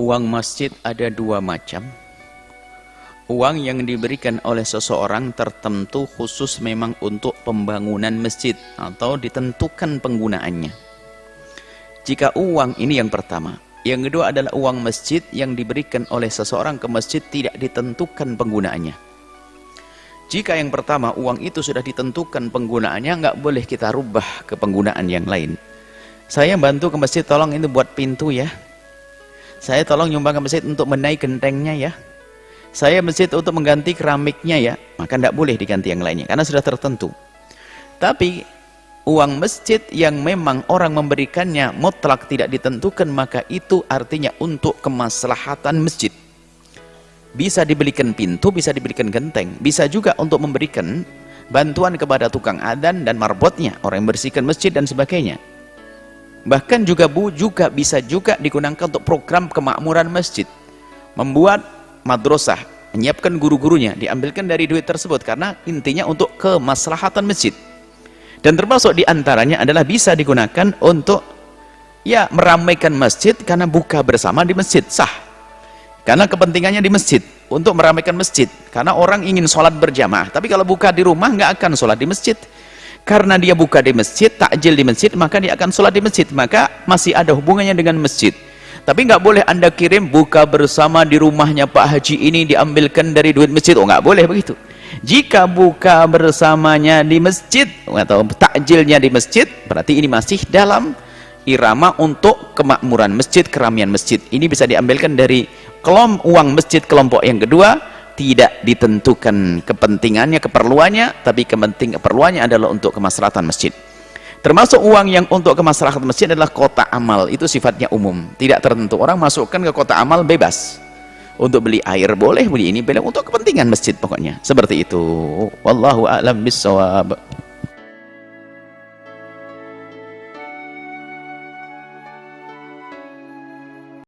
Uang masjid ada dua macam. Uang yang diberikan oleh seseorang tertentu khusus memang untuk pembangunan masjid atau ditentukan penggunaannya. Jika uang ini yang pertama. Yang kedua adalah uang masjid yang diberikan oleh seseorang ke masjid tidak ditentukan penggunaannya. Jika yang pertama uang itu sudah ditentukan penggunaannya, nggak boleh kita rubah ke penggunaan yang lain. Saya bantu ke masjid, tolong itu buat pintu ya. Saya tolong nyumbang ke masjid untuk menaik gentengnya ya. Saya masjid untuk mengganti keramiknya ya. Maka tidak boleh diganti yang lainnya karena sudah tertentu. Tapi uang masjid yang memang orang memberikannya mutlak tidak ditentukan, maka itu artinya untuk kemaslahatan masjid. Bisa dibelikan pintu, bisa dibelikan genteng, bisa juga untuk memberikan bantuan kepada tukang adzan dan marbotnya, orang yang bersihkan masjid dan sebagainya. Bahkan juga bisa juga digunakan untuk program kemakmuran masjid, membuat madrasah, menyiapkan guru-gurunya, diambilkan dari duit tersebut karena intinya untuk kemaslahatan masjid. Dan termasuk diantaranya adalah bisa digunakan untuk ya meramaikan masjid karena buka bersama di masjid, sah. Karena kepentingannya di masjid, untuk meramaikan masjid. Karena orang ingin sholat berjamaah, tapi kalau buka di rumah nggak akan sholat di masjid. Karena dia buka di masjid, takjil di masjid, maka dia akan sholat di masjid. Maka masih ada hubungannya dengan masjid. Tapi nggak boleh Anda kirim buka bersama di rumahnya Pak Haji ini diambilkan dari duit masjid. Oh, nggak boleh begitu. Jika buka bersamanya di masjid atau takjilnya di masjid, berarti ini masih dalam irama untuk kemakmuran masjid, keramian masjid. Ini bisa diambilkan dari uang masjid kelompok yang kedua, tidak ditentukan kepentingannya, keperluannya, tapi keperluannya adalah untuk kemaslahatan masjid. Termasuk uang yang untuk kemaslahatan masjid adalah kotak amal, itu sifatnya umum, tidak tertentu. Orang masukkan ke kotak amal bebas. Untuk beli air boleh, beli ini boleh, untuk kepentingan masjid pokoknya. Seperti itu. Wallahu a'lam bissawab.